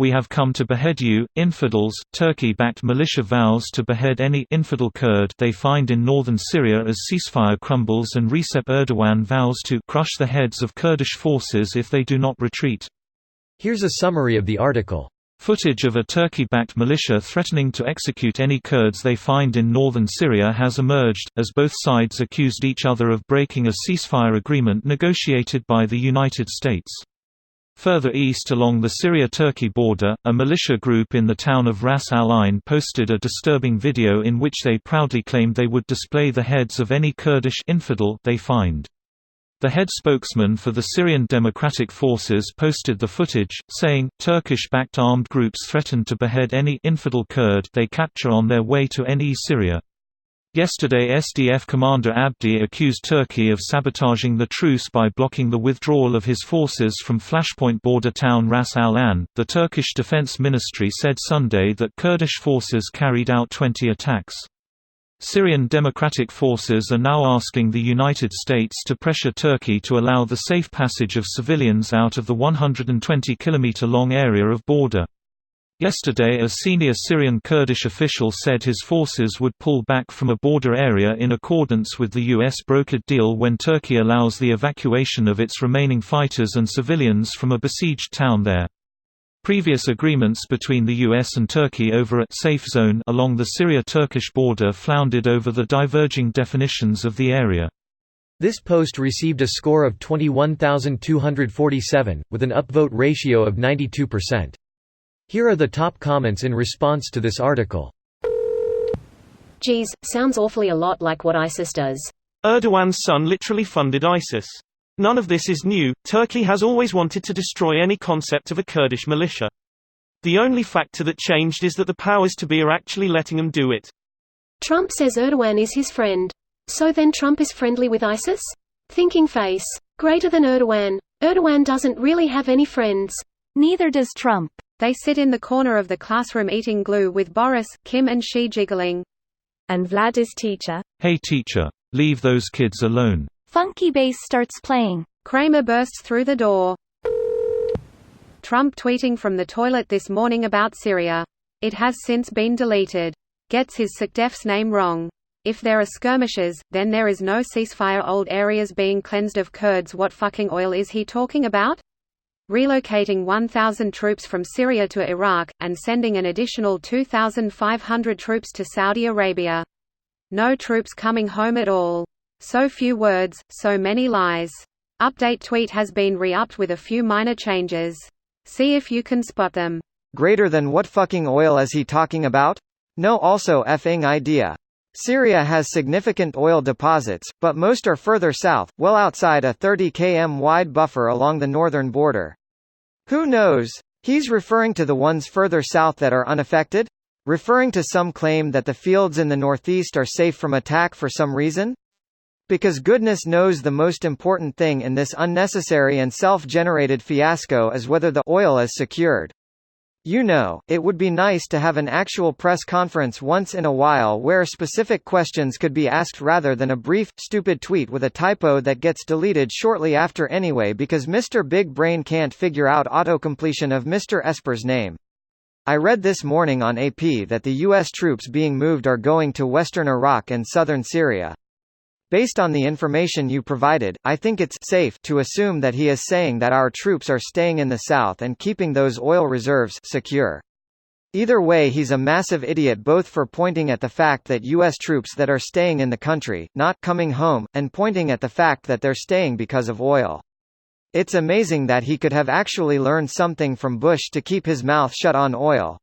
"We have come to behead you, infidels." Turkey-backed militia vows to behead any infidel Kurd they find in northern Syria as ceasefire crumbles, and Recep Erdogan vows to crush the heads of Kurdish forces if they do not retreat. Here's a summary of the article. Footage of a Turkey-backed militia threatening to execute any Kurds they find in northern Syria has emerged, as both sides accused each other of breaking a ceasefire agreement negotiated by the United States. Further east along the Syria-Turkey border, a militia group in the town of Ras al-Ain posted a disturbing video in which they proudly claimed they would display the heads of any Kurdish infidel they find. The head spokesman for the Syrian Democratic Forces posted the footage, saying, "Turkish-backed armed groups threaten to behead any infidel Kurd they capture on their way to NE Syria." Yesterday, SDF commander Abdi accused Turkey of sabotaging the truce by blocking the withdrawal of his forces from flashpoint border town Ras al-Ain. The Turkish Defense Ministry said Sunday that Kurdish forces carried out 20 attacks. Syrian Democratic Forces are now asking the United States to pressure Turkey to allow the safe passage of civilians out of the 120-kilometer-long area of border. Yesterday, a senior Syrian Kurdish official said his forces would pull back from a border area in accordance with the U.S. brokered deal when Turkey allows the evacuation of its remaining fighters and civilians from a besieged town there. Previous agreements between the US and Turkey over a «safe zone» along the Syria-Turkish border floundered over the diverging definitions of the area. This post received a score of 21,247, with an upvote ratio of 92%. Here are the top comments in response to this article. Geez, sounds awfully a lot like what ISIS does. Erdogan's son literally funded ISIS. None of this is new. Turkey has always wanted to destroy any concept of a Kurdish militia. The only factor that changed is that the powers to be are actually letting them do it. Trump says Erdogan is his friend. So then Trump is friendly with ISIS? Thinking face. Greater than Erdogan. Erdogan doesn't really have any friends. Neither does Trump. They sit in the corner of the classroom eating glue with Boris, Kim and Xi giggling. And Vlad is teacher. "Hey teacher, leave those kids alone." Funky bass starts playing. Kramer bursts through the door. Trump tweeting from the toilet this morning about Syria. It has since been deleted. Gets his SecDef's name wrong. If there are skirmishes, then there is no ceasefire. Old areas being cleansed of Kurds. What fucking oil is he talking about? Relocating 1,000 troops from Syria to Iraq, and sending an additional 2,500 troops to Saudi Arabia. No troops coming home at all. So few words, so many lies. Update tweet has been re-upped with a few minor changes. See if you can spot them. Greater than what fucking oil is he talking about? No, also effing idea. Syria has significant oil deposits, but most are further south, well outside a 30 km wide buffer along the northern border. Who knows? He's referring to the ones further south that are unaffected? Referring to some claim that the fields in the northeast are safe from attack for some reason? Because goodness knows the most important thing in this unnecessary and self-generated fiasco is whether the oil is secured. You know, it would be nice to have an actual press conference once in a while where specific questions could be asked rather than a brief, stupid tweet with a typo that gets deleted shortly after anyway because Mr. Big Brain can't figure out autocompletion of Mr. Esper's name. I read this morning on AP that the U.S. troops being moved are going to western Iraq and southern Syria. Based on the information you provided, I think it's safe to assume that he is saying that our troops are staying in the south and keeping those oil reserves secure. Either way, he's a massive idiot both for pointing at the fact that U.S. troops that are staying in the country, not coming home, and pointing at the fact that they're staying because of oil. It's amazing that he could have actually learned something from Bush to keep his mouth shut on oil.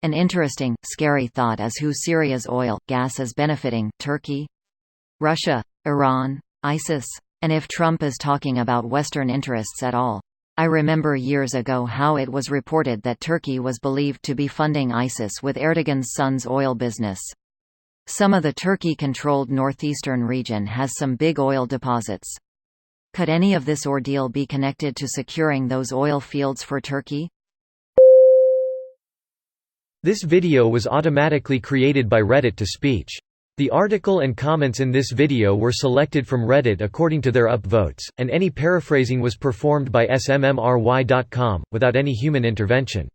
An interesting, scary thought is who Syria's oil, gas is benefiting: Turkey? Russia, Iran, ISIS, and if Trump is talking about Western interests at all. I remember years ago how it was reported that Turkey was believed to be funding ISIS with Erdogan's son's oil business. Some of the Turkey-controlled northeastern region has some big oil deposits. Could any of this ordeal be connected to securing those oil fields for Turkey? This video was automatically created by Reddit to speech. The article and comments in this video were selected from Reddit according to their upvotes, and any paraphrasing was performed by smmry.com, without any human intervention.